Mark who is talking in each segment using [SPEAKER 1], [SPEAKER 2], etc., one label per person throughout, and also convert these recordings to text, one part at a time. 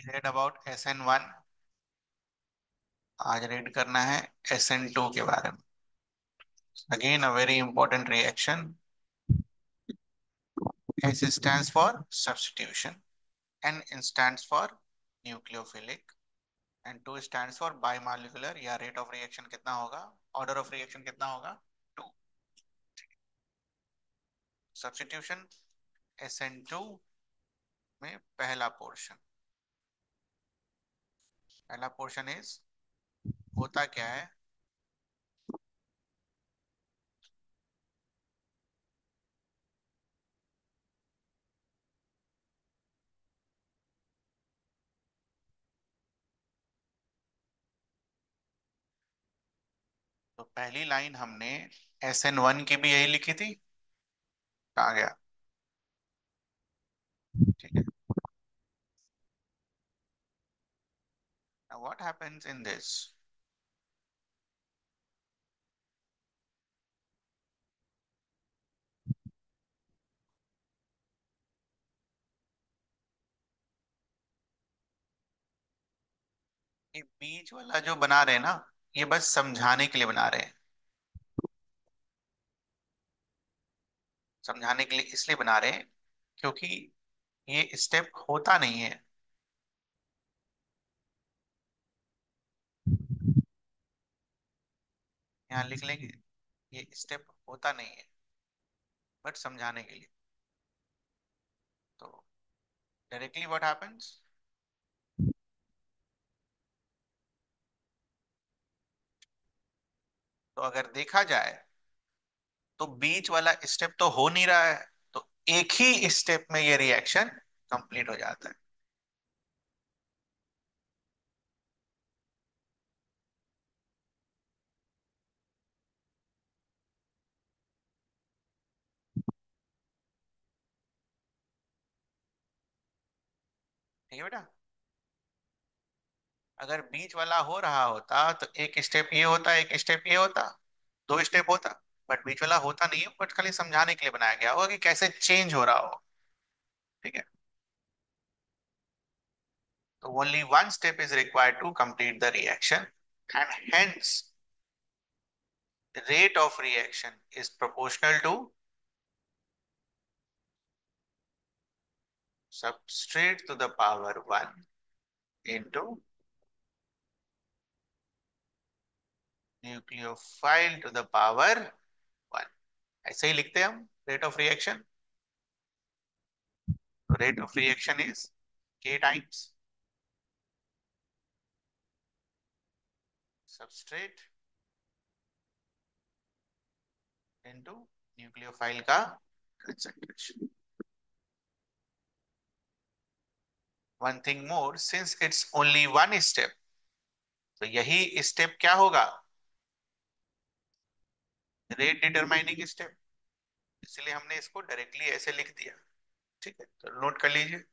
[SPEAKER 1] read about SN1। आज read करना है SN2 के बारे में। Again a very important reaction. S stands for substitution, N stands for nucleophilic and 2 stands for bimolecular या rate of reaction कितना होगा, order of reaction कितना होगा, 2। Substitution SN2 में पहला पोर्शन इज होता क्या है। तो पहली लाइन हमने SN1 की भी यही लिखी थी। कहाँ गया? ठीक है। Now what happens in this? ये बीच वाला जो बना रहे हैं ना, ये बस समझाने के लिए बना रहे हैं। समझाने के लिए इसलिए बना रहे हैं क्योंकि ये स्टेप होता नहीं है। यहाँ लिख लेंगे, ये स्टेप होता नहीं है, बट समझाने के लिए। तो डायरेक्टली व्हाट हैपेंस, तो अगर देखा जाए तो बीच वाला स्टेप तो हो नहीं रहा है, तो एक ही स्टेप में ये रिएक्शन कंप्लीट हो जाता है। ठीक है बेटा। अगर बीच वाला हो रहा होता तो एक स्टेप ये होता, एक स्टेप ये होता, दो स्टेप होता। बट बीच वाला होता नहीं है, बट खाली समझाने के लिए बनाया गया होगा कि कैसे चेंज हो रहा हो। ठीक है। तो only one step is required to complete the reaction, and hence the rate of reaction is proportional to substrate to the power 1 into nucleophile to the power 1। ऐसे ही लिखते हैं हम रेट ऑफ रिएक्शन। तो rate of reaction is k times substrate into nucleophile का concentration. One thing more, since it's only one step, तो यही step क्या होगा, रेट डिटरमाइनिंग स्टेप। इसलिए हमने इसको डायरेक्टली ऐसे लिख दिया। ठीक है, तो नोट कर लीजिए।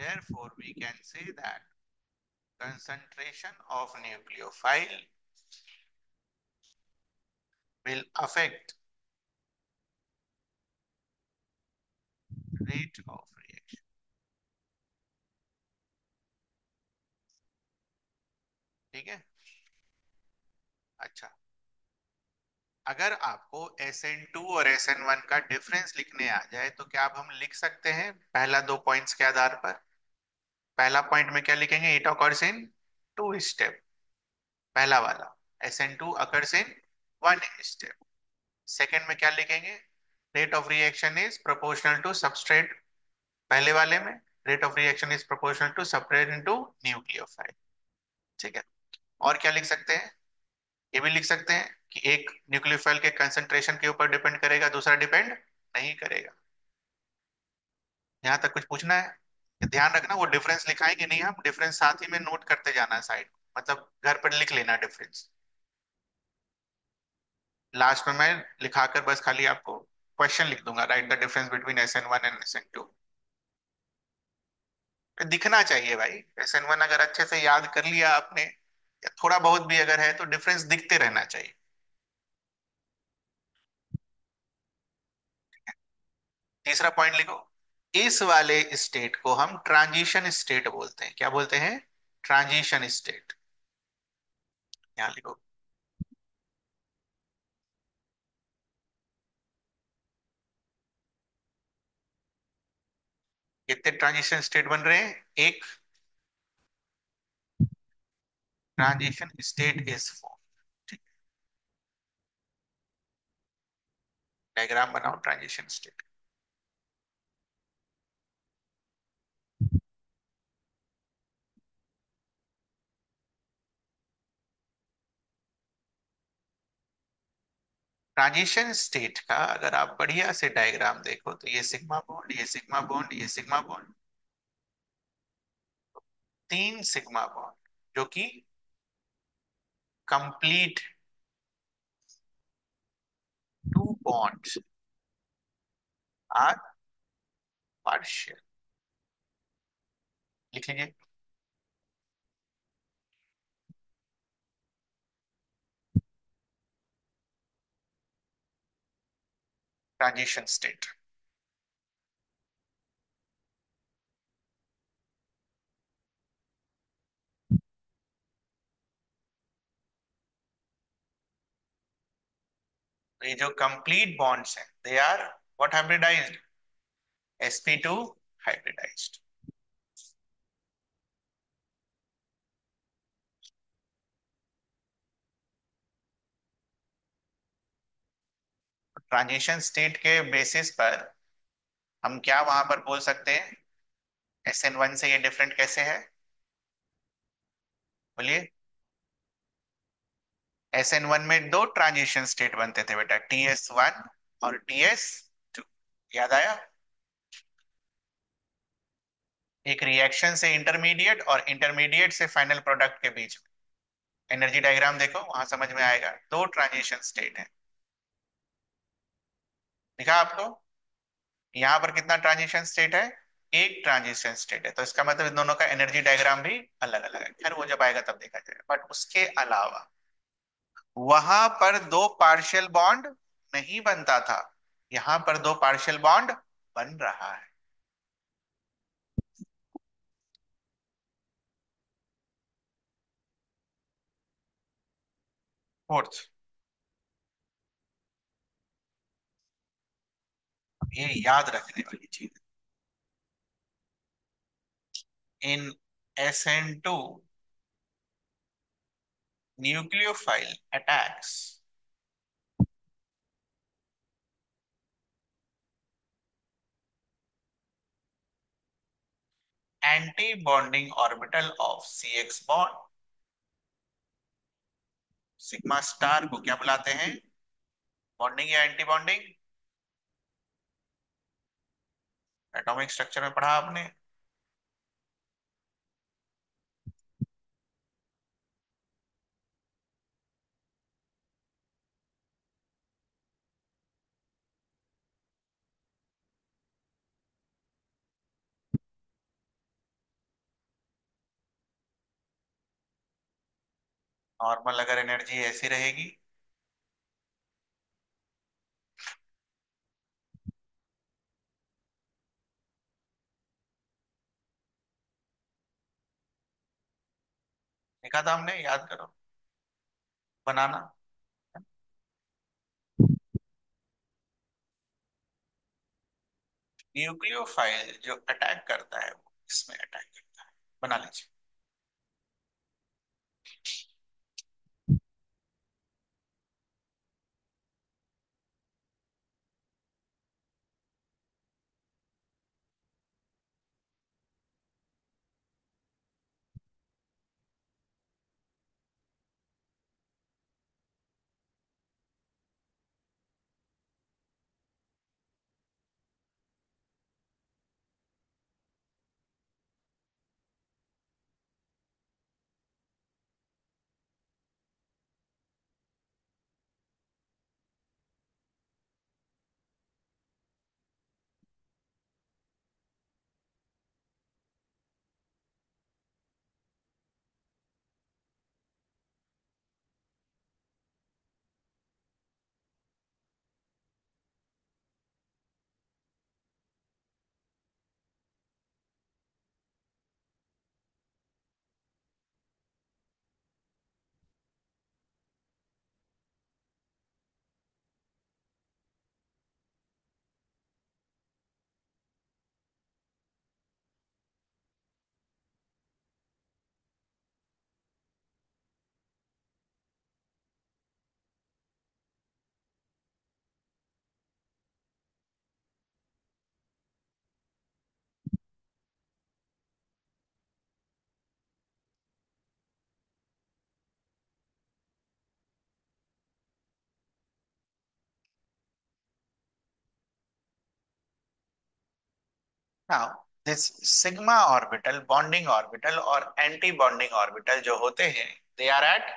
[SPEAKER 1] therefore we can say that concentration of nucleophile will affect rate of reaction. ठीक है। अच्छा, अगर आपको SN2 और SN1 का डिफरेंस लिखने आ जाए तो क्या अब हम लिख सकते हैं पहला दो पॉइंट्स के आधार पर। पहला पॉइंट में क्या लिखेंगे, it occurs in two step, पहला वाला। SN2 occurs in one step. Second में क्या लिखेंगे, rate of reaction is proportional to substrate, पहले वाले में rate of reaction is proportional to substrate into nucleophile. ठीक है। और क्या लिख सकते हैं, ये भी लिख सकते हैं कि एक न्यूक्लियोफाइल के कंसंट्रेशन के ऊपर डिपेंड करेगा, दूसरा डिपेंड नहीं करेगा। यहाँ तक कुछ पूछना है, ध्यान रखना वो डिफरेंस लिखाएंगे नहीं हम, डिफरेंस साथ ही में नोट करते जाना साइड, मतलब घर पर लिख लेना डिफरेंस। लास्ट में मैं लिखाकर बस खाली आपको क्वेश्चन लिख दूंगा, right the difference between SN1 and SN2। दिखना चाहिए भाई, SN1 अगर अच्छे से याद कर लिया आपने या थोड़ा बहुत भी अगर है तो डिफरेंस दिखते रहना चाहिए। तीसरा पॉइंट लिखो, इस वाले स्टेट को हम ट्रांजिशन स्टेट बोलते हैं। क्या बोलते हैं, ट्रांजिशन स्टेट। यहाँ लिखो, कितने ट्रांजिशन स्टेट बन रहे हैं, एक transition state is form. Diagram बनाओ ट्रांजिशन स्टेट। ट्रांजिशन स्टेट का अगर आप बढ़िया से डायग्राम देखो तो ये सिग्मा बॉन्ड, ये सिग्मा बॉन्ड, ये सिग्मा बॉन्ड, तीन सिग्मा बॉन्ड जो कि complete two bonds are partial. लिख लीजिए, ट्रांजिशन स्टेट। तो ये जो कंप्लीट बॉन्ड्स हैं they are what, hybridized, sp2 hybridized. Transition state के बेसिस पर हम क्या वहां पर बोल सकते हैं, SN1 से ये डिफरेंट कैसे है, बोलिए। SN1 में दो ट्रांजिशन स्टेट बनते थे बेटा, TS1 और TS2, याद आया। एक रिएक्शन से इंटरमीडिएट और इंटरमीडिएट से फाइनल प्रोडक्ट के बीच में। एनर्जी डायग्राम देखो वहां समझ में आएगा, दो ट्रांजिशन स्टेट है। दिखा आपको, यहाँ पर कितना ट्रांजिशन स्टेट है, एक ट्रांजिशन स्टेट है, तो इसका मतलब इन दोनों का एनर्जी डायग्राम भी अलग अलग है। खैर वो जब आएगा तब देखा जाएगा, बट उसके अलावा वहां पर दो पार्शियल बॉन्ड नहीं बनता था, यहां पर दो पार्शियल बॉन्ड बन रहा है। फोर्थ, ये याद रखने वाली चीज, इन SN2 nucleophile attacks anti-bonding orbital of CX bond। Sigma star को क्या बुलाते हैं, बॉन्डिंग या एंटी बॉन्डिंग, एटॉमिक स्ट्रक्चर में पढ़ा आपने। नॉर्मल अगर एनर्जी ऐसी रहेगी, लिखा था हमने, याद करो, बनाना। न्यूक्लियोफाइल जो अटैक करता है वो इसमें अटैक करता है, बना लीजिए। Now this sigma orbital, bonding orbital और एंटी बॉन्डिंग ऑर्बिटल जो होते हैं, they are at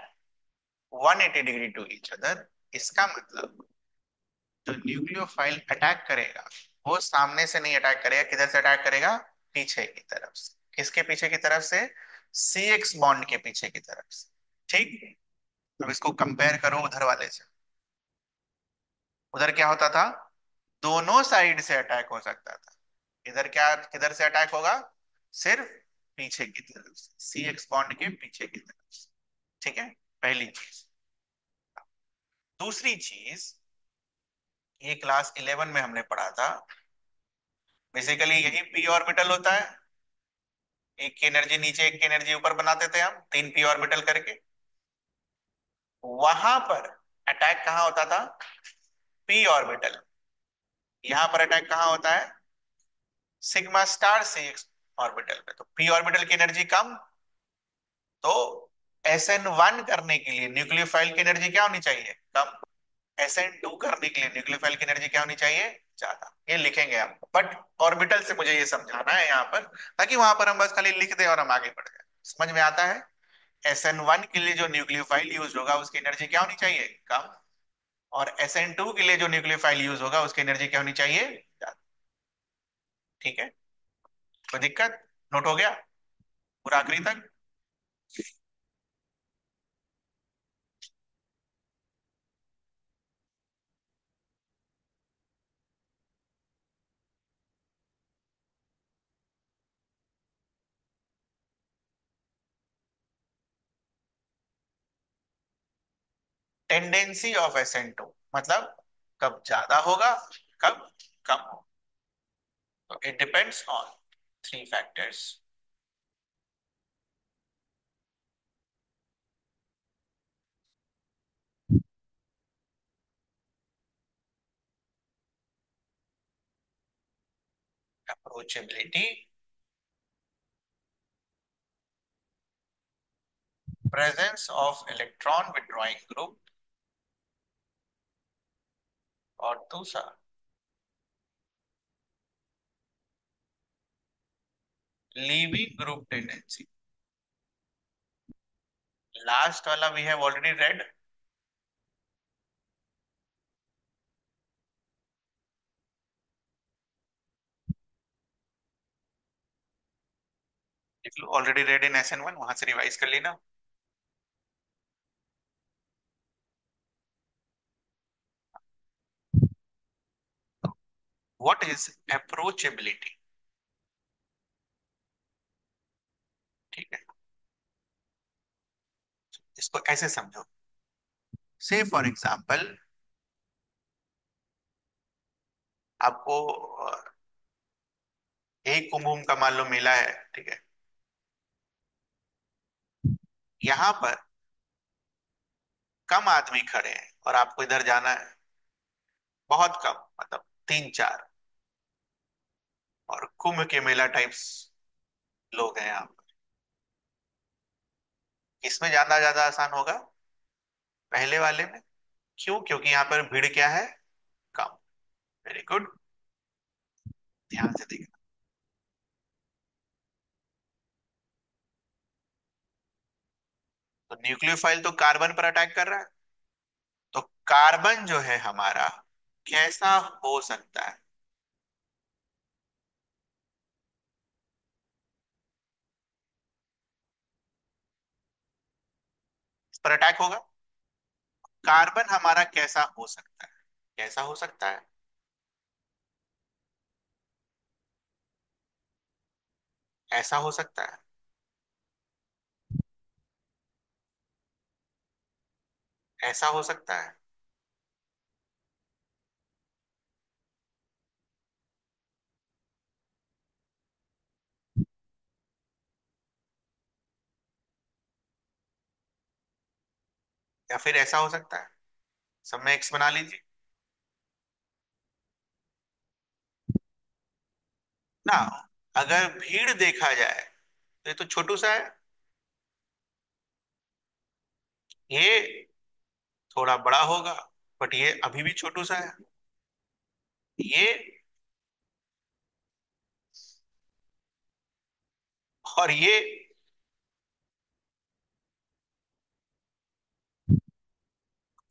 [SPEAKER 1] 180 degree to each other. इसका मतलब जो न्यूक्लियोफाइल अटैक करेगा वो सामने से नहीं अटैक करेगा, किधर से अटैक करेगा? पीछे की तरफ से। किसके पीछे की तरफ से? सी एक्स बॉन्ड के पीछे की तरफ से। ठीक। अब इसको कंपेयर करो उधर वाले से। उधर क्या होता था? दोनों साइड से अटैक हो सकता था। इधर क्या, किधर से अटैक होगा? सिर्फ पीछे की तरफ से, सी एक्स बॉन्ड के पीछे की तरफ से। ठीक है, पहली चीज। दूसरी चीज, ये क्लास 11 में हमने पढ़ा था, बेसिकली यही पी ऑर्बिटल होता है। एक की एनर्जी नीचे, एक की एनर्जी ऊपर बनाते थे हम, तीन पी ऑर्बिटल करके। वहां पर अटैक कहाँ होता था? P orbital. यहां पर अटैक कहाँ होता है? सिग्मा स्टार से एक्स ऑर्बिटल पे। तो पी ऑर्बिटल की एनर्जी कम, तो SN1 करने के लिए न्यूक्लियोफाइल की एनर्जी क्या होनी चाहिए? कम। SN2 करने के लिए न्यूक्लियोफाइल की एनर्जी क्या होनी चाहिए? ज्यादा। ये लिखेंगे हम, बट ऑर्बिटल से मुझे ये समझाना है यहाँ पर, ताकि वहां पर हम बस खाली लिख दें और हम आगे बढ़ जाए। समझ में आता है? SN1 के लिए जो न्यूक्लियोफाइल यूज होगा उसकी एनर्जी क्या होनी चाहिए? कम। और SN2 के लिए जो न्यूक्लियोफाइल यूज होगा उसकी एनर्जी क्या होनी चाहिए? ज्यादा। ठीक है, कोई दिक्कत? नोट हो गया पूरा आखिरी तक? टेंडेंसी ऑफ SN2 मतलब कब ज्यादा होगा, कब कम होगा। तो it depends on three factors. Approachability, presence of electron withdrawing group, और दूसरा लीविंग ग्रुप टेंडेंसी। लास्ट वाला वी हैव ऑलरेडी रेड। देख लो, ऑलरेडी रेड इन SN1, वहां से रिवाइज कर लेना। What is approachability? ठीक है, इसको ऐसे समझो। से फॉर एग्जाम्पल, आपको एक कुंभ का मान लो मेला है, ठीक है। यहाँ पर कम आदमी खड़े हैं और आपको इधर जाना है, बहुत कम, मतलब तीन चार, और कुंभ के मेला टाइप्स लोग हैं यहाँ पर। किसमें ज्यादा ज्यादा आसान होगा? पहले वाले में। क्यों? क्योंकि यहाँ पर भीड़ क्या है? कम। वेरी गुड, ध्यान से देखना। तो न्यूक्लियोफाइल तो कार्बन पर अटैक कर रहा है, तो कार्बन जो है हमारा कैसा हो सकता है? इस पर अटैक होगा। कार्बन हमारा कैसा हो सकता है? कैसा हो सकता है? ऐसा हो सकता है, ऐसा हो सकता है, या फिर ऐसा हो सकता है। सब में एक्स बना लीजिए ना। अगर भीड़ देखा जाए तो ये तो छोटू सा है, ये थोड़ा बड़ा होगा, बट ये अभी भी छोटू सा है। ये और ये,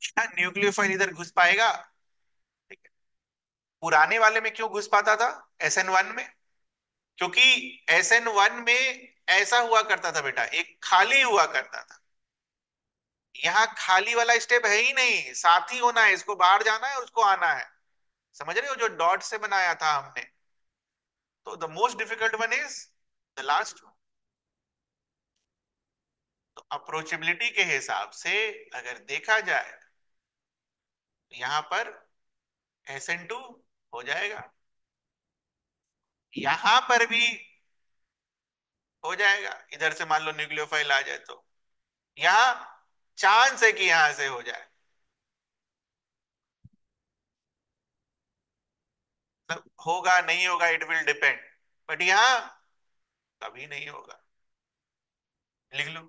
[SPEAKER 1] क्या न्यूक्लियोफाइल इधर घुस पाएगा? ठीक है। पुराने वाले में क्यों घुस पाता था? SN1 में, क्योंकि SN1 में ऐसा हुआ करता था बेटा, एक खाली हुआ करता था। यहाँ खाली वाला स्टेप है ही नहीं, साथ ही होना है, इसको बाहर जाना है और उसको आना है। समझ रहे हो? जो डॉट से बनाया था हमने, तो the most difficult one is the last one. तो अप्रोचेबिलिटी के हिसाब से अगर देखा जाए तो यहाँ पर SN2 हो जाएगा, यहां पर भी हो जाएगा। इधर से मान लो न्यूक्लियोफाइल आ जाए तो यहाँ चांस है कि यहां से हो जाए। सब होगा नहीं होगा, इट विल डिपेंड, बट यहाँ कभी नहीं होगा। लिख लो।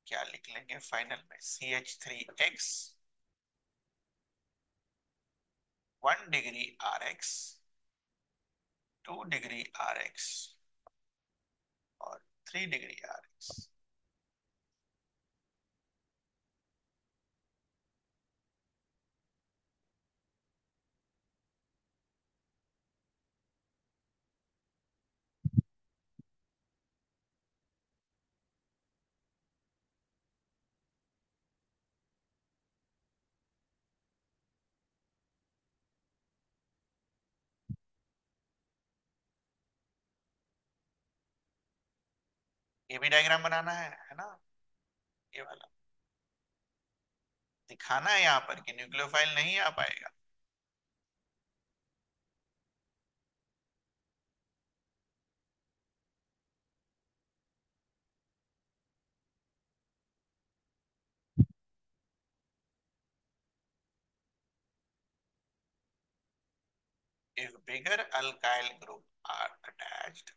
[SPEAKER 1] क्या लिख लेंगे फाइनल में? CH3X 1 degree RX, 2 degree RX और 3 डिग्री RX। ये भी डायग्राम बनाना है ना? ये वाला दिखाना है यहाँ पर कि न्यूक्लियोफाइल नहीं आ पाएगा। If bigger alkyl group are attached,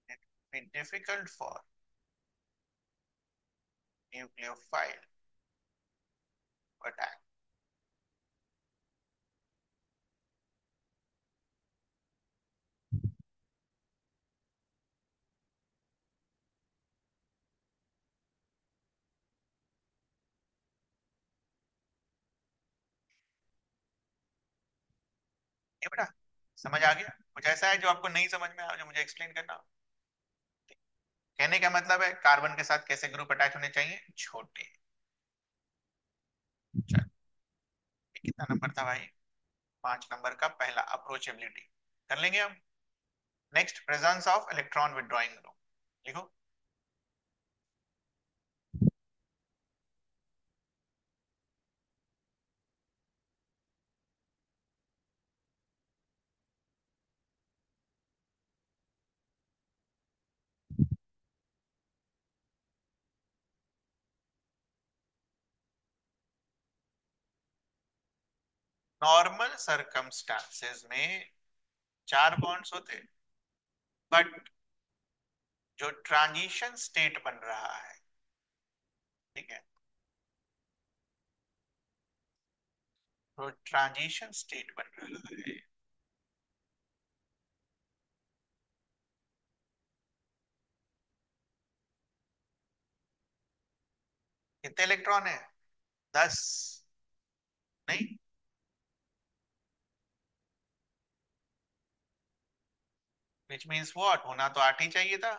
[SPEAKER 1] it will be difficult for nucleophile to attack. ये बेटा समझ आ गया? कुछ ऐसा है जो आपको नहीं समझ में आया जो मुझे एक्सप्लेन करना हो? कहने का मतलब है कार्बन के साथ कैसे ग्रुप अटैच होने चाहिए, छोटे। चल, ये कितना नंबर था भाई? 5 नंबर का पहला, अप्रोचेबिलिटी। कर लेंगे हम। Next, presence of electron withdrawing group. लिखो। नॉर्मल सरकमस्टांसेस में 4 बॉन्ड्स होते, बट जो ट्रांजिशन स्टेट बन रहा है, ठीक है, तो ट्रांजिशन स्टेट बन रहा है, कितने इलेक्ट्रॉन है? 10। नहीं, विच मीन्स व्हाट, होना तो 8 ही चाहिए था।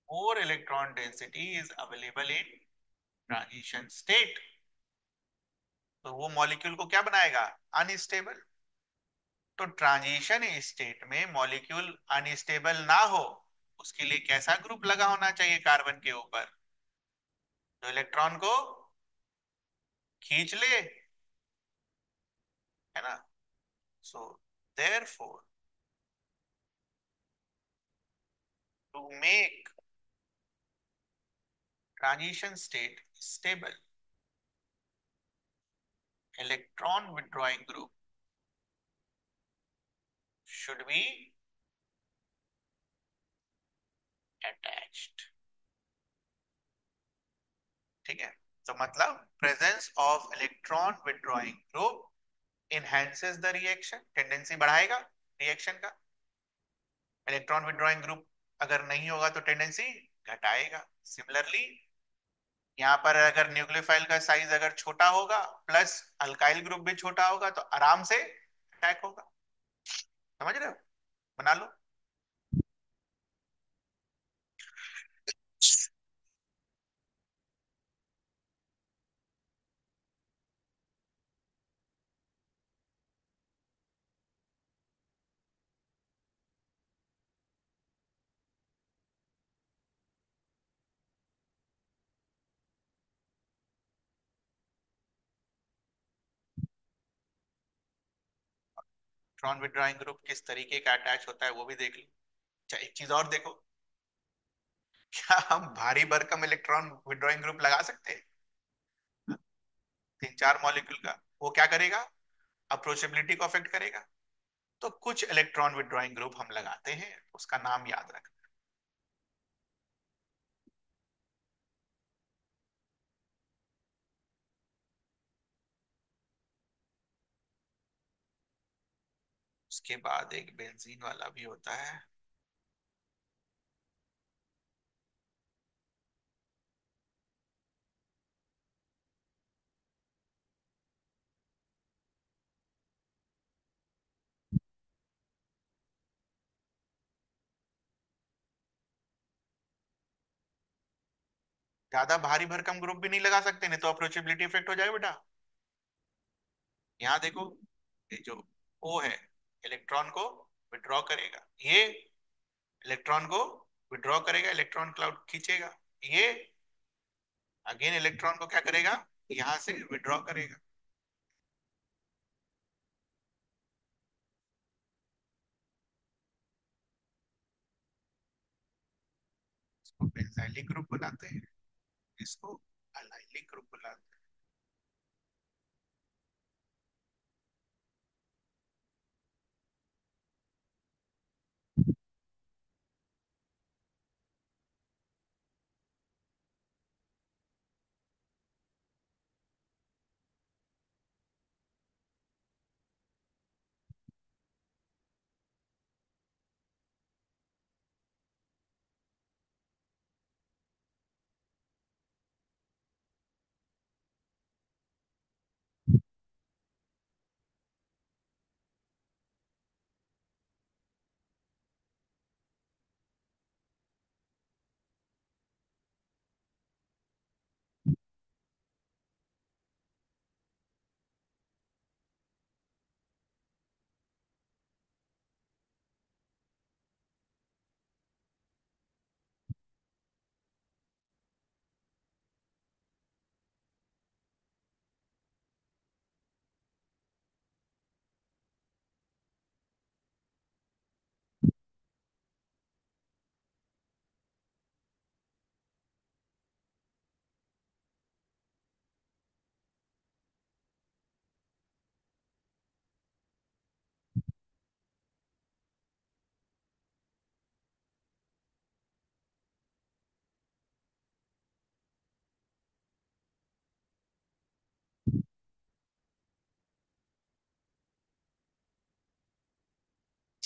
[SPEAKER 1] More electron density is available in transition state. तो वो मॉलिक्यूल को क्या बनाएगा? अनस्टेबल। तो ट्रांजिशन स्टेट में मॉलिक्यूल अनस्टेबल ना हो, उसके लिए कैसा ग्रुप लगा होना चाहिए कार्बन के ऊपर? जो इलेक्ट्रॉन को खींच ले, है ना? So therefore, to make transition state stable, electron withdrawing group should be attached। ठीक है, तो मतलब presence of electron withdrawing group enhances the reaction, tendency बढ़ाएगा रिएक्शन का। इलेक्ट्रॉन विड्रॉइंग ग्रुप अगर नहीं होगा तो टेंडेंसी घटाएगा। सिमिलरली यहाँ पर अगर न्यूक्लियोफाइल का साइज अगर छोटा होगा, प्लस अल्काइल ग्रुप भी छोटा होगा, तो आराम से अटैक होगा। समझ रहे हो? बना लो। इलेक्ट्रॉन विड्रॉइंग ग्रुप किस तरीके का अटैच होता है वो भी देख लो। अच्छा, एक चीज और देखो, क्या हम भारी भरकम इलेक्ट्रॉन विड्रॉइंग ग्रुप लगा सकते हैं? 3-4 मॉलिक्यूल का, वो क्या करेगा? अप्रोचेबिलिटी को अफेक्ट करेगा। तो कुछ इलेक्ट्रॉन विड्रॉइंग ग्रुप हम लगाते हैं, उसका नाम याद रखना। उसके बाद एक बेंजीन वाला भी होता है। ज्यादा भारी भरकम ग्रुप भी नहीं लगा सकते, नहीं तो अप्रोचेबिलिटी इफेक्ट हो जाएगा बेटा। यहाँ देखो, ये जो O है, इलेक्ट्रॉन को विड्रॉ करेगा, ये इलेक्ट्रॉन को विड्रॉ करेगा, इलेक्ट्रॉन क्लाउड खींचेगा, ये अगेन इलेक्ट्रॉन को क्या करेगा? यहां से विड्रॉ करेगा। इसको बेंजाइलिक ग्रुप बनाते हैं, इसको अलाइलिक ग्रुप बनाते हैं।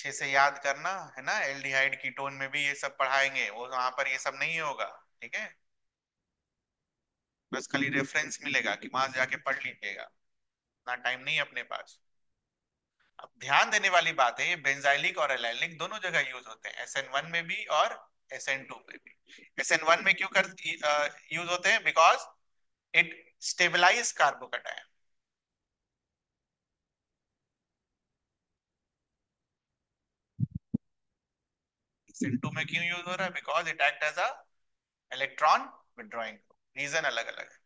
[SPEAKER 1] अच्छे से याद करना है ना, एल्डिहाइड कीटोन में भी ये सब पढ़ाएंगे, वो वहां पर ये सब नहीं होगा। ठीक है, बस खाली रेफरेंस मिलेगा कि वहां जाके पढ़ लीजिएगा, इतना टाइम नहीं है अपने पास। अब ध्यान देने वाली बात है, ये बेंजाइलिक और एलाइलिक दोनों जगह यूज होते हैं, SN1 में भी और SN2 में भी। SN1 में क्यों कर यूज होते हैं? Because it stabilise carbocation. SN2 में क्यों यूज हो रहा है? Because it act as a electron withdrawing. Reason अलग अलग है।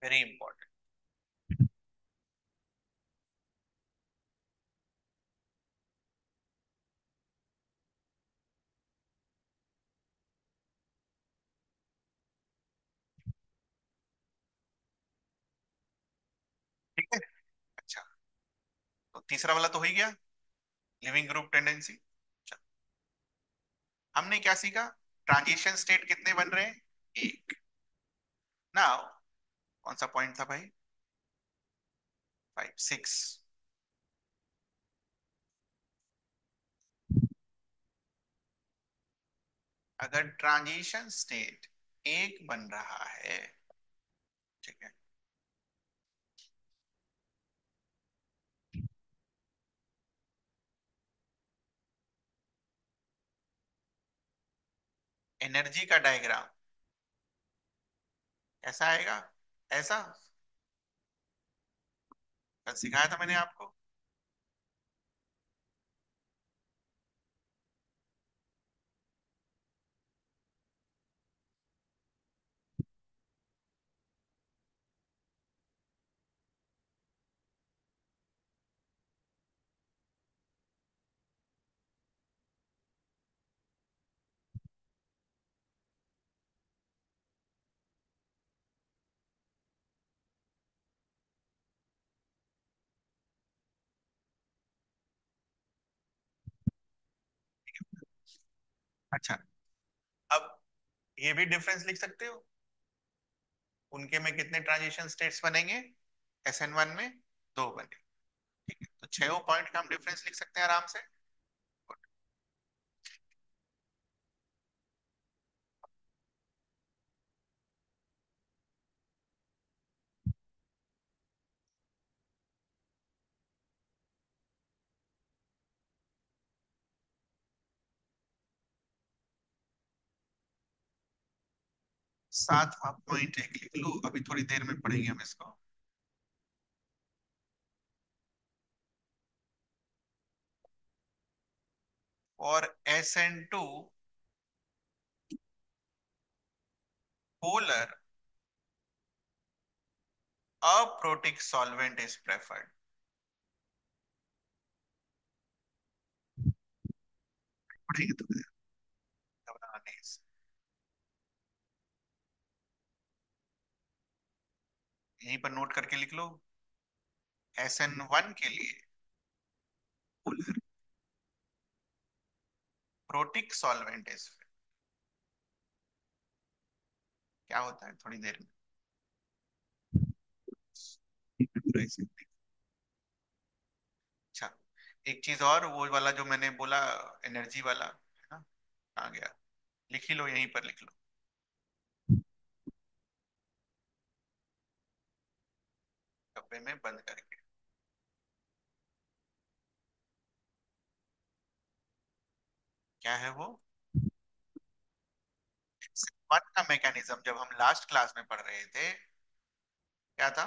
[SPEAKER 1] Very important. ठीक है। अच्छा, तो तीसरा वाला तो हो ही गया, लिविंग ग्रुप टेंडेंसी। हमने क्या सीखा? ट्रांजिशन स्टेट कितने बन रहे हैं? एक। नाउ, कौन सा पॉइंट था भाई? 5 6। अगर ट्रांजिशन स्टेट एक बन रहा है, ठीक है, एनर्जी का डायग्राम ऐसा आएगा, ऐसा कल सिखाया था मैंने आपको। अच्छा, अब ये भी डिफरेंस लिख सकते हो, उनके में कितने ट्रांजिशन स्टेट्स बनेंगे? SN1 में दो बने। ठीक है, तो छह पॉइंट का हम डिफरेंस लिख सकते हैं आराम से। सातवां पॉइंट एक लिख लो, अभी थोड़ी देर में पढ़ेंगे हम इसको। और SN2 polar aprotic solvent is preferred. पढ़ेंगे तो घबराना नहीं इससे। यहीं पर नोट करके लिख लो, SN1 के लिए पोलर प्रोटिक सॉल्वेंट इज, क्या होता है थोड़ी देर में। अच्छा, एक चीज और, वो वाला जो मैंने बोला एनर्जी वाला है ना, आ गया, लिख ही लो, यहीं पर लिख लो, डब्बे में बंद करके। क्या है वो? वन का मैकेनिज्म जब हम लास्ट क्लास में पढ़ रहे थे, क्या था?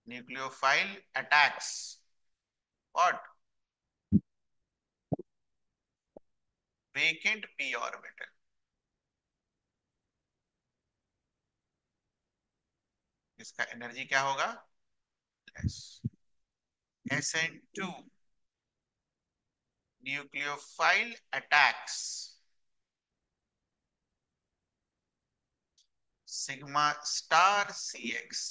[SPEAKER 1] Nucleophile attacks what? Vacant p orbital. इसका एनर्जी क्या होगा? Less. SN2 nucleophile attacks sigma star CX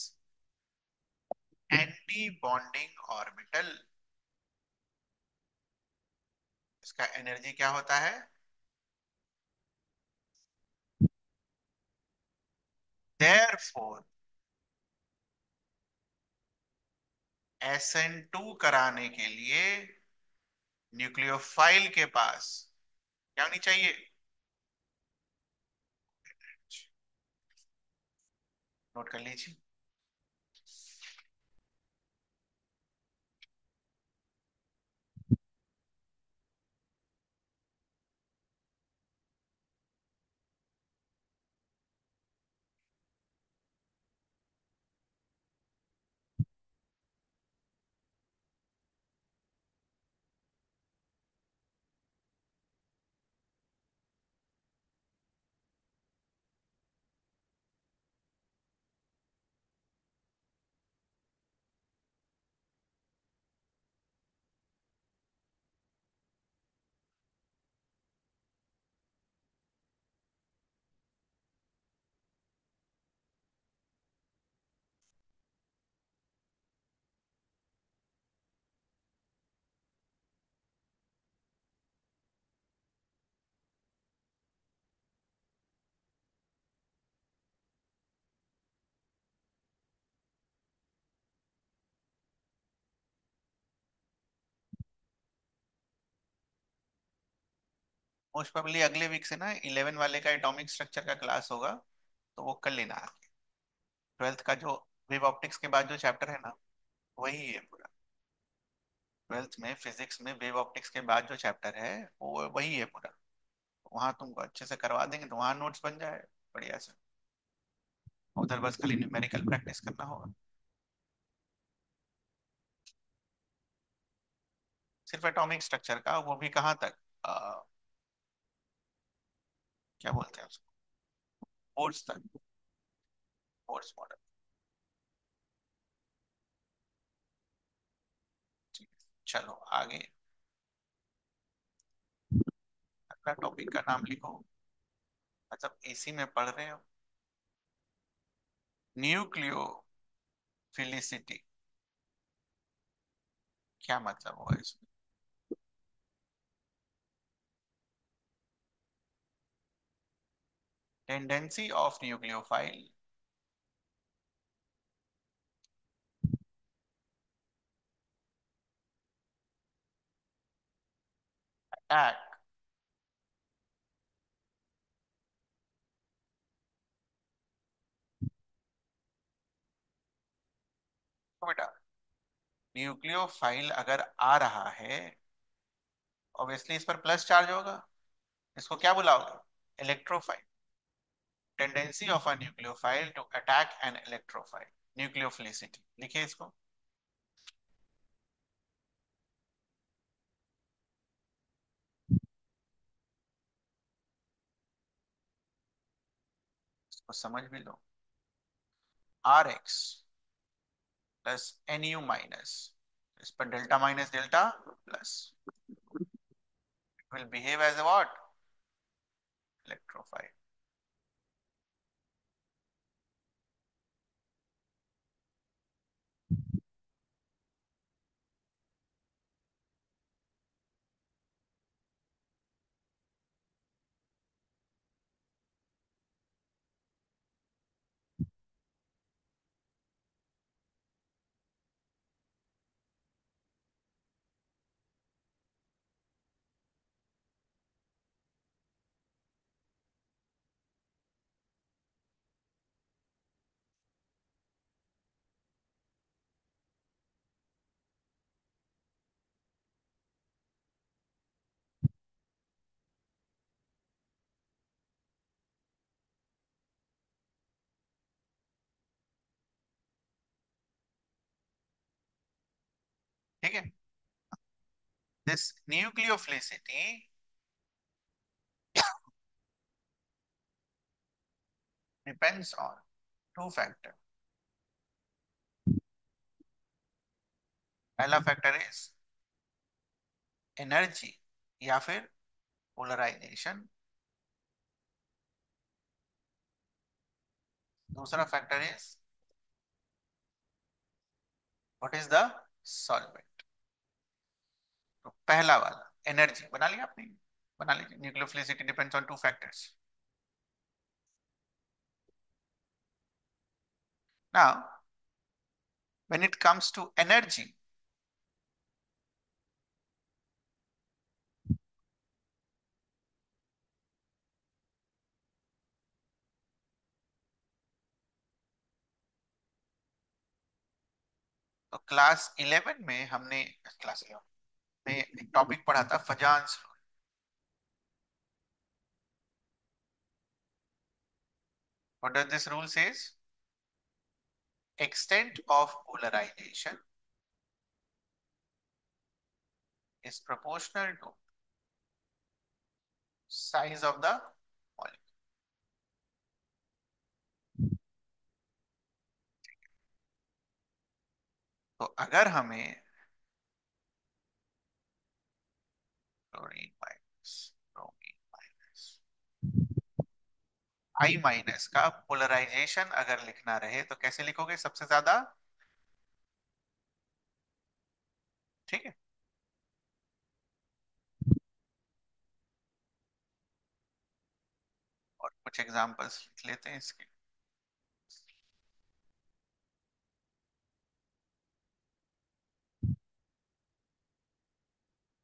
[SPEAKER 1] anti bonding orbital. इसका एनर्जी क्या होता है? देयरफॉर SN2 कराने के लिए न्यूक्लियोफाइल के पास क्या होनी चाहिए? नोट कर लीजिए। मोस्ट प्रोबेबली अगले वीक से ना 11 वाले का एटॉमिक स्ट्रक्चर का क्लास होगा, तो वो कर लेना। 12th का जो वेव ऑप्टिक्स के बाद जो चैप्टर है ना, वही है पूरा। 12th में फिजिक्स में वेव ऑप्टिक्स के बाद जो चैप्टर है वो वही है पूरा। वहां तुमको अच्छे से करवा देंगे तो वहां नोट्स बन जाए बढ़िया से। उधर बस खाली न्यूमेरिकल प्रैक्टिस करना होगा। सिर्फ एटॉमिक स्ट्रक्चर का, वो भी कहाँ तक? क्या बोलते हैं उसको, बोर्ड्स तक, बोर्ड्स मॉडल। चलो आगे, अगला टॉपिक का नाम लिखो। मतलब एसी में पढ़ रहे हो, न्यूक्लियोफिलिसिटी, क्या मतलब हुआ इसमें? Tendency of nucleophile attack. बेटा, न्यूक्लियोफाइल अगर आ रहा है, ऑब्वियसली इस पर प्लस चार्ज होगा। इसको क्या बुलाओगे? Electrophile. Tendency of a nucleophile to attack an electrophile, nucleophilicity लिखिए इसको। इसको समझ भी लो। RX प्लस NU माइनस, इस पर delta minus delta plus, will behave as a what? Electrophile. ठीक है। This nucleophilicity depends on two factor. पहला फैक्टर इज एनर्जी या फिर पोलराइजेशन। दूसरा factor is what is the solvent. तो पहला वाला एनर्जी बना लिया आपने, बना लीजिए, nucleophilicity depends on two factors. Now when it comes to energy, तो क्लास 11 में हमने, क्लास 11 में एक टॉपिक पढ़ा था फजान्स law. What does this rule says? Extent of polarization is proportional to size of the molecule. तो अगर हमें क्लोरीन माइनस, ब्रोमीन माइनस, आई माइनस का पोलराइजेशन अगर लिखना रहे तो कैसे लिखोगे सबसे ज्यादा? ठीक है, और कुछ एग्जांपल्स लिख लेते हैं इसके।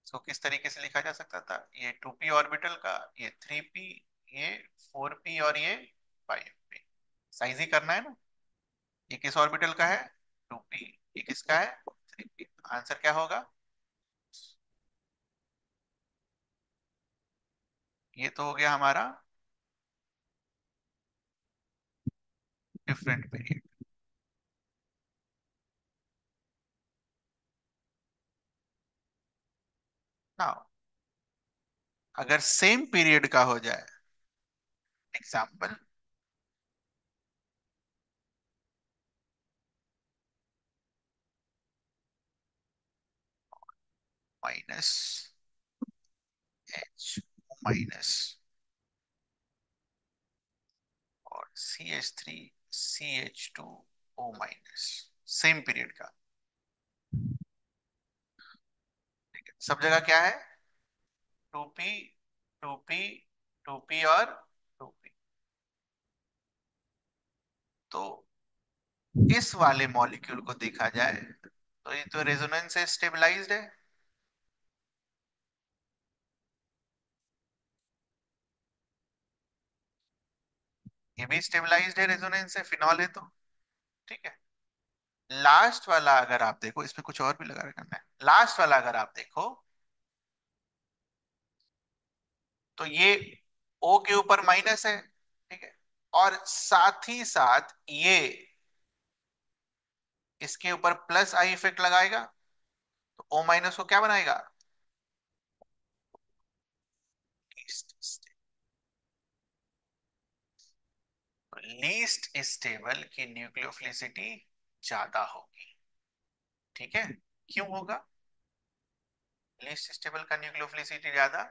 [SPEAKER 1] तो किस तरीके से लिखा जा सकता था? ये 2p ऑर्बिटल का, ये 3p, ये 4p और ये 5p। साइज ही करना है ना। ये किस ऑर्बिटल का है? 2p। ये किसका है? 3p। आंसर क्या होगा? ये तो हो गया हमारा डिफरेंट पीरियड। नाउ अगर सेम पीरियड का हो जाए, एग्जाम्पल, माइनस एच माइनस और CH3CH2O माइनस, सेम पीरियड का। ठीक है, सब जगह क्या है? 2p, 2p, 2p और 2p। तो इस वाले मॉलिक्यूल को देखा जाए तो ये तो रेजोनेंस से स्टेबलाइज्ड है। ये भी स्टेबलाइज्ड है रेजोनेंस से, फिनॉल है तो। ठीक है, लास्ट वाला अगर आप देखो, इसमें कुछ और भी लगा करना है। लास्ट वाला अगर आप देखो तो ये O के ऊपर माइनस है, ठीक है, और साथ ही साथ ये इसके ऊपर प्लस आई इफेक्ट लगाएगा, तो O माइनस को क्या बनाएगा? लीस्ट स्टेबल की न्यूक्लियोफिलिसिटी ज्यादा होगी। ठीक है, क्यों होगा लीस्ट स्टेबल का न्यूक्लियोफिलिसिटी ज्यादा?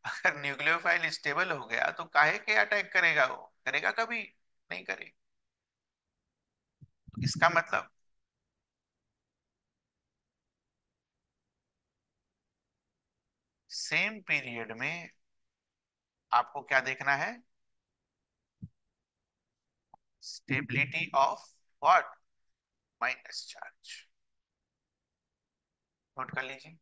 [SPEAKER 1] अगर न्यूक्लियोफाइल स्टेबल हो गया तो काहे के अटैक करेगा? वो करेगा कभी नहीं करेगा। तो इसका मतलब सेम पीरियड में आपको क्या देखना है? Stability of what? Minus charge. Note कर लीजिए।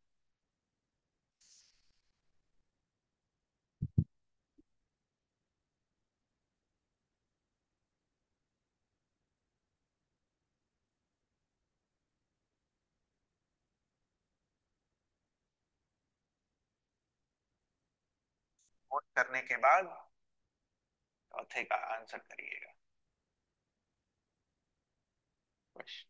[SPEAKER 1] नोट करने के बाद चौथे का आंसर करिएगा। क्वेश्चन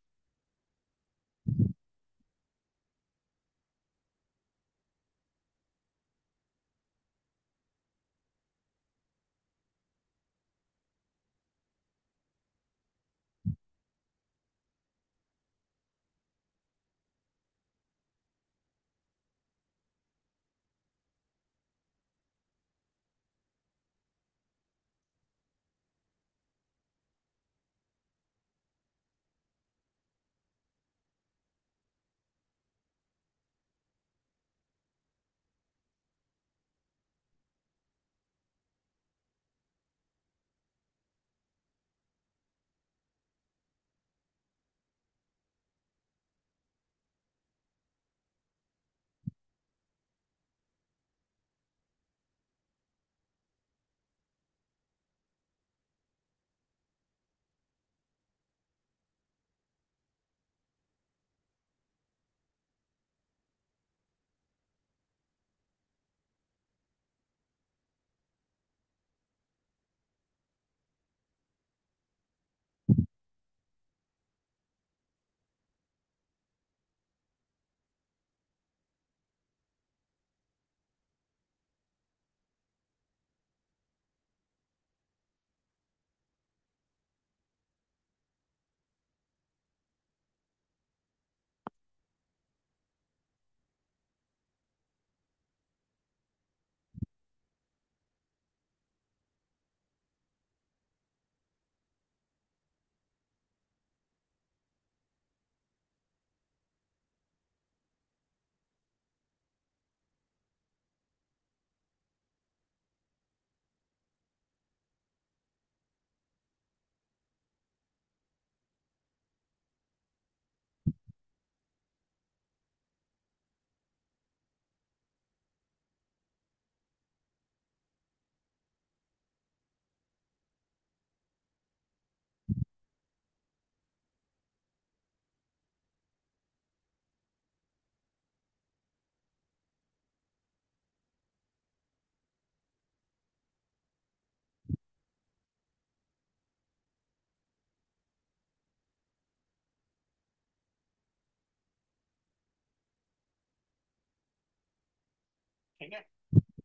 [SPEAKER 1] ठीक है,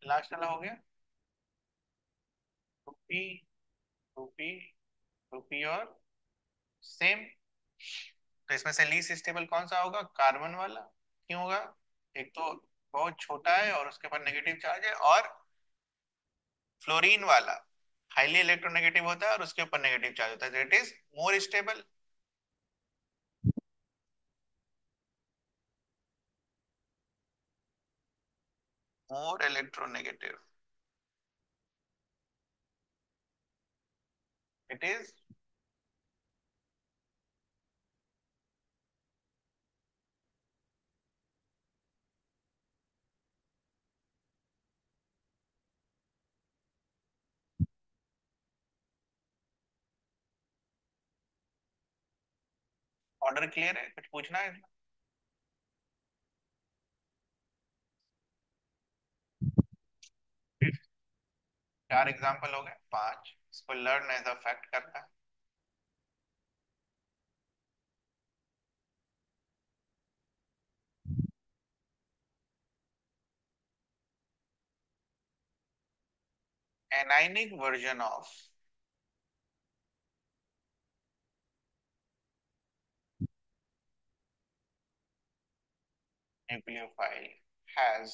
[SPEAKER 1] लास्ट वाला हो गया। Two P, two P, two P और सेम। तो इसमें से लीस्ट स्टेबल कौन सा होगा? कार्बन वाला। क्यों होगा? एक तो बहुत छोटा है और उसके ऊपर नेगेटिव चार्ज है, और फ्लोरीन वाला हाईली इलेक्ट्रोनेगेटिव होता है और उसके ऊपर नेगेटिव चार्ज होता है, it is more stable. More electronegative, it is. Order clear है? कुछ पूछना है? चार एग्जांपल हो गए, पांच। इसको लर्न एज अ फैक्ट करना है। Anionic version of nucleophile has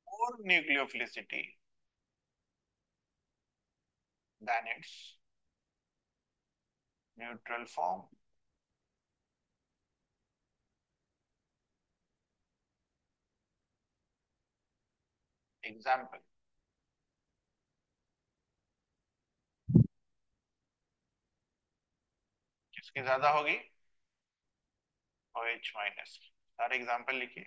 [SPEAKER 1] more nucleophilicity than its neutral form. Example, किसकी ज्यादा होगी? OH minus. सारे एग्जाम्पल लिखिए।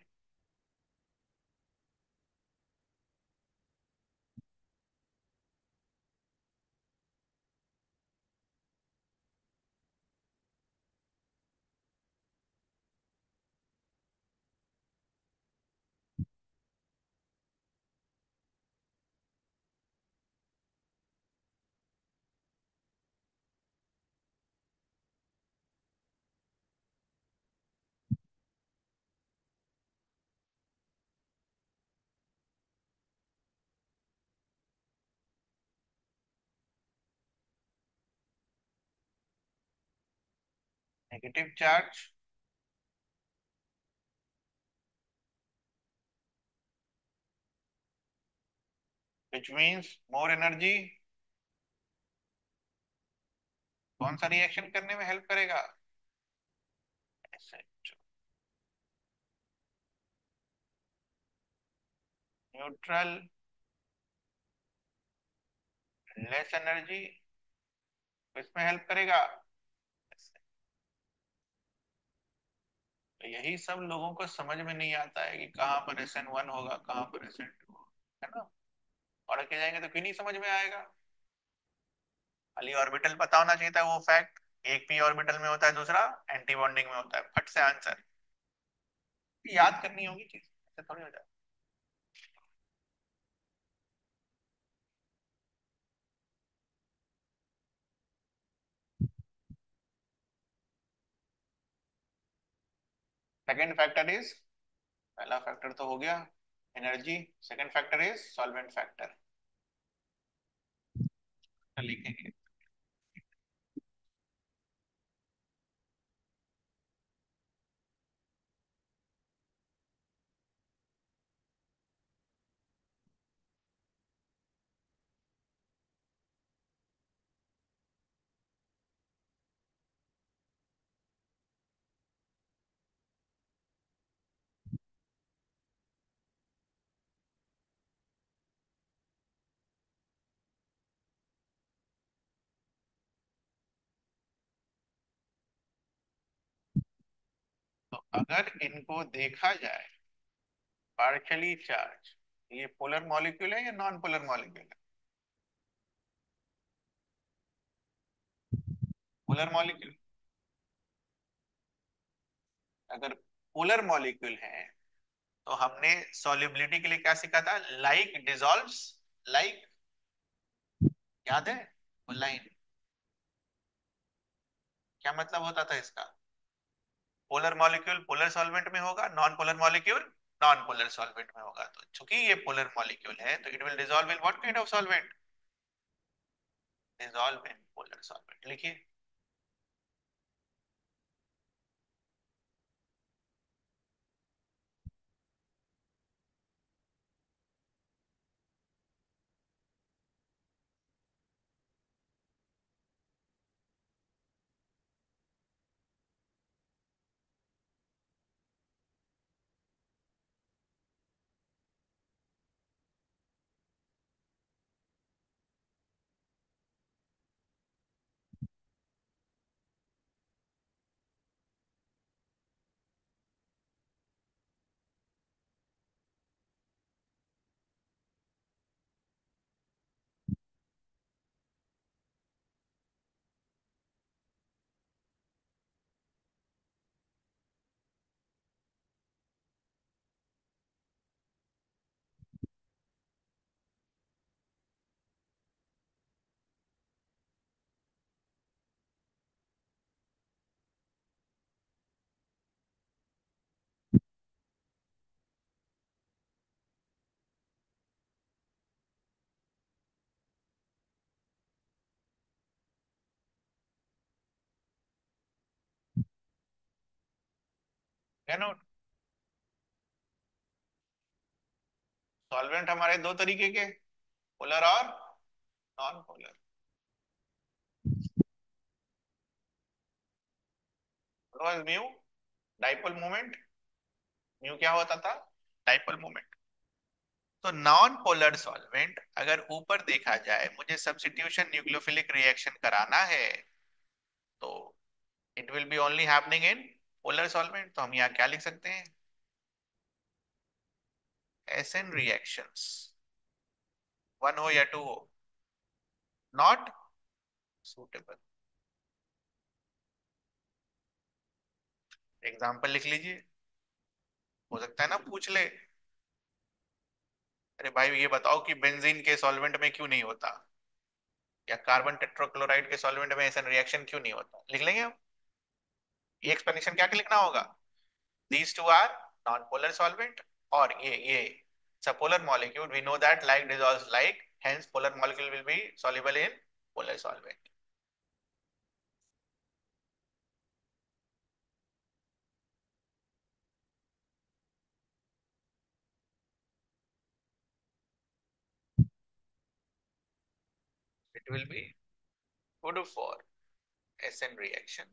[SPEAKER 1] Negative charge, which means more energy, कौन सा रिएक्शन करने में हेल्प करेगा? न्यूट्रल, लेस एनर्जी, इसमें हेल्प करेगा। तो यही सब लोगों को समझ में नहीं आता है कि कहाँ पर SN1 होगा, कहाँ पर SN2 होगा, है ना। और आगे जाएंगे तो क्यों नहीं समझ में आएगा। खाली ऑर्बिटल पता होना चाहिए था, वो फैक्ट। एक पी ऑर्बिटल में होता है, दूसरा एंटी बॉन्डिंग में होता है, फट से आंसर। याद करनी होगी चीज, ऐसे थोड़ी हो जाए। सेकंड फैक्टर इज, पहला फैक्टर तो हो गया energy, second factor is solvent factor. तो लिखेंगे। तो अगर इनको देखा जाए पार्शियली चार्ज, ये पोलर मॉलिक्यूल है या नॉन पोलर मॉलिक्यूल है? Polar molecule. अगर पोलर मॉलिक्यूल है तो हमने सॉल्युबिलिटी के लिए क्या सीखा था? लाइक डिसॉल्व्स लाइक, याद है वो लाइन? क्या मतलब होता था इसका? पोलर मॉलिक्यूल पोलर सॉल्वेंट में होगा, non polar molecule non polar solvent में होगा। तो चूंकि ये पोलर मॉलिक्यूल है तो it will dissolve in what kind of solvent? Dissolve in polar solvent. लिखिए। क्या नोट? सॉल्वेंट हमारे दो तरीके के, पोलर और non polar. Mu dipole moment. Mu क्या होता था? Dipole moment. तो नॉन पोलर सॉल्वेंट अगर ऊपर देखा जाए, मुझे सब्स्टिट्यूशन न्यूक्लियोफिलिक रिएक्शन कराना है, तो it will be only happening in polar solvent. तो हम यहाँ क्या लिख सकते हैं? एस एन रिएक्शंस, वन हो या टू हो, नॉट सूटेबल। एग्जाम्पल लिख लीजिए। हो सकता है ना पूछ ले, अरे भाई ये बताओ कि बेंजीन के सॉल्वेंट में क्यों नहीं होता, या कार्बन टेट्राक्लोराइड के सॉल्वेंट में ऐसा रिएक्शन क्यों नहीं होता। लिख लेंगे हम। ये एक्सप्लेनेशन क्या लिखना होगा? these two are non-polar solvent, और ये it's a polar molecule, we know that like dissolves like, hence polar molecule will be soluble in polar solvent. It will be good for SN reaction.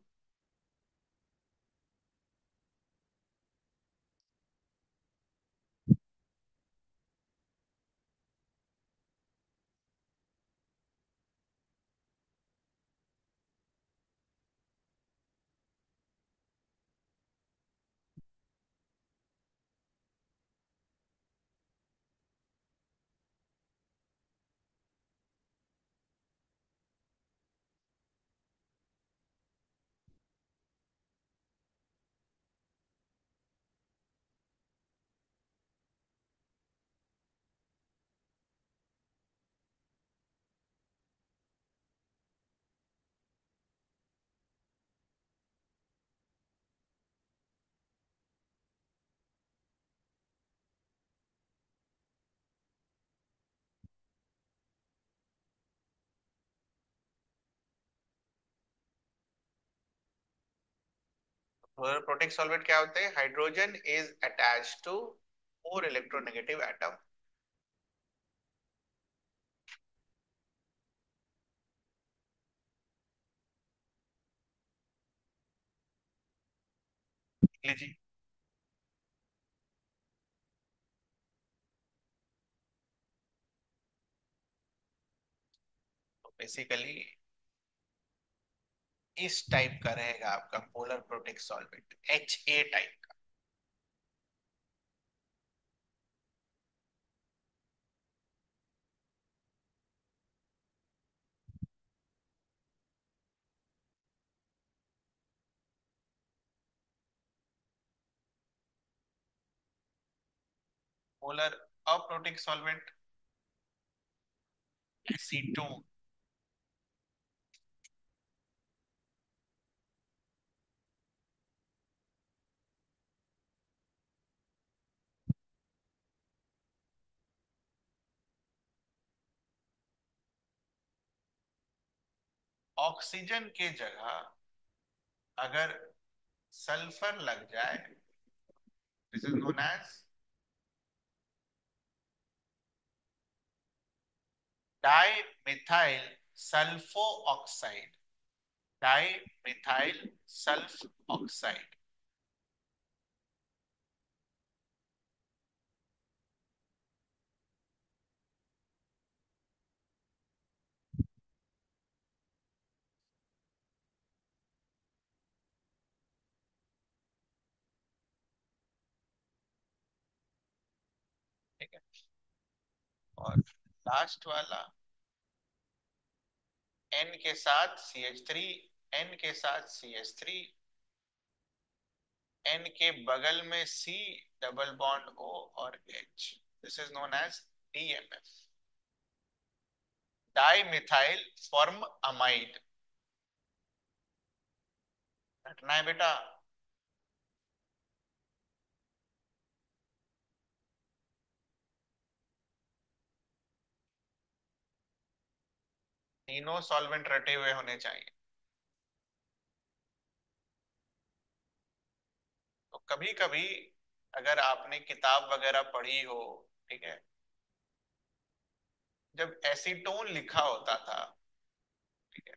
[SPEAKER 1] Protic solvent क्या होते हैं? Hydrogen is attached to more electronegative atom. लीजिए। तो basically इस type का रहेगा आपका polar protic solvent, H A type. Polar aprotic solvent, acetone. Oxygen के जगह अगर सल्फर लग जाए, this is known as dimethyl sulphoxide. Dimethyl sulphoxide. ठीक है। और लास्ट वाला, N के साथ CH3, N के साथ CH3, N के बगल में C, डबल बॉन्ड O और H। This is known as DMF, di methyl form amide. रटना है बेटा। तीनों सॉल्वेंट रटे हुए होने चाहिए। तो कभी कभी अगर आपने किताब वगैरह पढ़ी हो, ठीक है, जब एसीटोन लिखा होता था, ठीक है,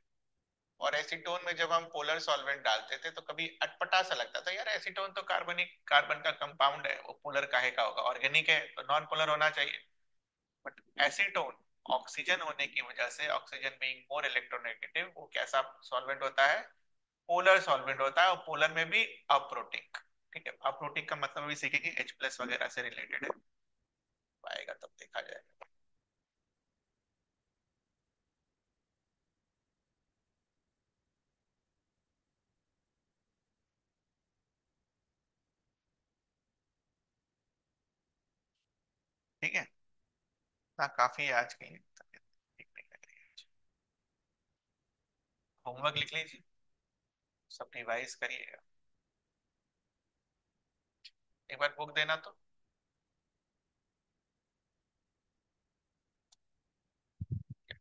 [SPEAKER 1] और एसीटोन में जब हम पोलर सॉल्वेंट डालते थे तो कभी अटपटा सा लगता था, यार एसीटोन तो कार्बनिक कार्बन का कंपाउंड है, वो पोलर काहे का होगा, ऑर्गेनिक है तो नॉन पोलर होना चाहिए। बट एसीटोन ऑक्सीजन होने की वजह से, ऑक्सीजन बीइंग मोर इलेक्ट्रोनेगेटिव, वो कैसा सॉल्वेंट होता है? पोलर सॉल्वेंट होता है, और पोलर में भी अप्रोटिक। ठीक है, अप्रोटिक का मतलब भी सीखेंगे, H प्लस वगैरह से रिलेटेड है, आएगा तब देखा जाएगा। ठीक है ना, काफी है आज के लिए, तबीयत ठीक नहीं लग रही है। होमवर्क लिख लीजिए, सब रिवाइज करिएगा। एक बार बुक देना तो।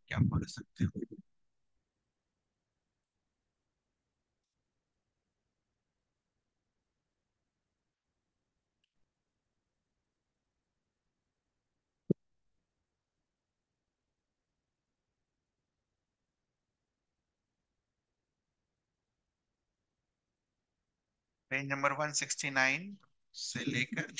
[SPEAKER 1] क्या पढ़ सकते हो? पेज नंबर 169 से लेकर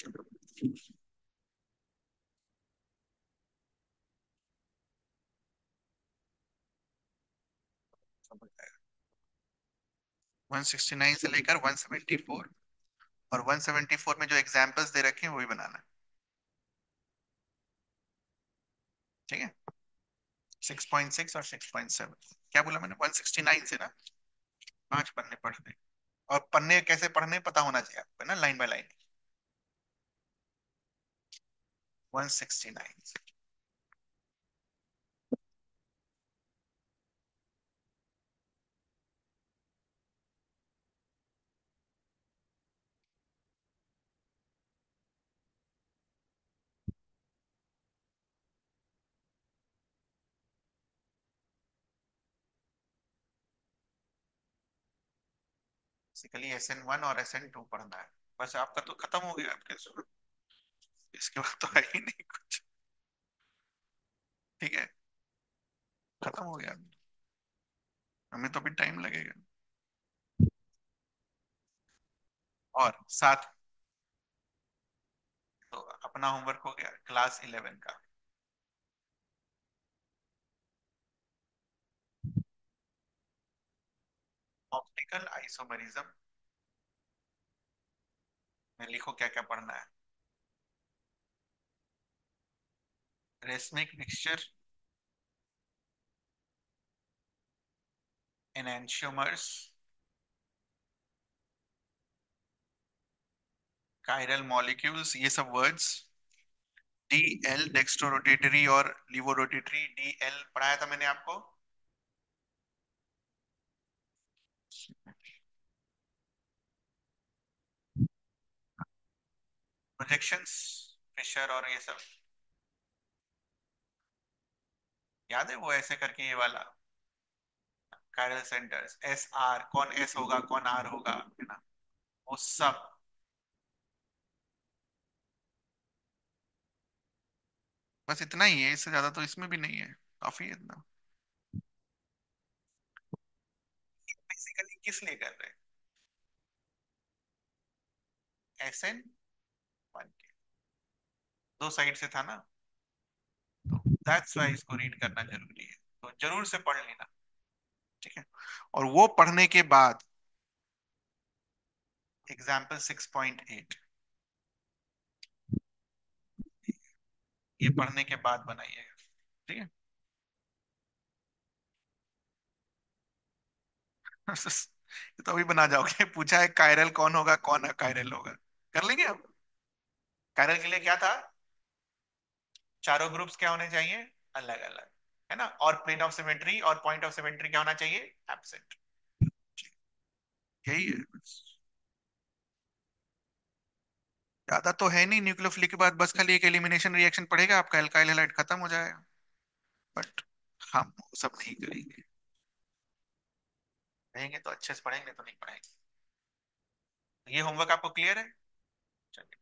[SPEAKER 1] 169 से लेकर 174, और 174 में जो एग्जांपल्स दे रखे हैं वही बनाना है। ठीक है, 6.6 और 6.7। क्या बोला मैंने? 169 से ना 5 पन्ने पढ़ने, और पन्ने कैसे पढ़ने पता होना चाहिए आपको ना, लाइन बाय लाइन। 169 से बेसिकली SN1 और SN2 पढ़ना है। बस आपका तो खत्म हो गया आपके, इसके बाद तो है ही नहीं कुछ। ठीक है, खत्म हो गया, हमें तो अभी टाइम लगेगा। और साथ, तो अपना होमवर्क हो गया क्लास 11 का। ऑप्टिकल आइसोमरिज्म में लिखो क्या क्या पढ़ना है। रेसमिक मिक्सचर, एनैंशियोमर्स, कायरल मॉलिक्यूल्स, ये सब वर्ड्स। DL डेक्स्ट्रोरोटेटरी और लिवोरोटेटरी, DL पढ़ाया था मैंने आपको। प्रोजेक्शंस, फिशर और ये सब याद है, वो ऐसे करके ये वाला। कायरल सेंटर्स, एस आर, कौन एस होगा कौन आर होगा, है ना, वो सब। बस इतना ही है, इससे ज्यादा तो इसमें भी नहीं है, काफी है इतना। बेसिकली किस लिए कर रहे हैं, एस एन वन के, दो साइड से था ना, तो दैट्स वाई इसको रीड करना जरूरी है, तो जरूर से पढ़ लेना। ठीक है, और वो पढ़ने के बाद एग्जाम्पल 6.8, ये पढ़ने के बाद बनाइएगा। ठीक है। ये तो अभी बना जाओगे, पूछा है कायरल कौन होगा कौन कायरल होगा, कर लेंगे हम। कायरल के लिए क्या था, चारों ग्रुप्स क्या होने चाहिए, अलग अलग, है ना, और प्लेन ऑफ सिमेट्री और पॉइंट ऑफ सिमेट्री क्या होना चाहिए, एब्सेंट। यही है बस। ज्यादा तो है नहीं, न्यूक्लियोफिलिक के बाद बस खाली एक एलिमिनेशन रिएक्शन पड़ेगा, आपका एल्काइल हैलाइड खत्म हो जाएगा। बट हम वो सब नहीं करेंगे, रहेंगे तो अच्छे से पढ़ेंगे, तो नहीं पढ़ेंगे। ये होमवर्क आपको क्लियर है? चलिए।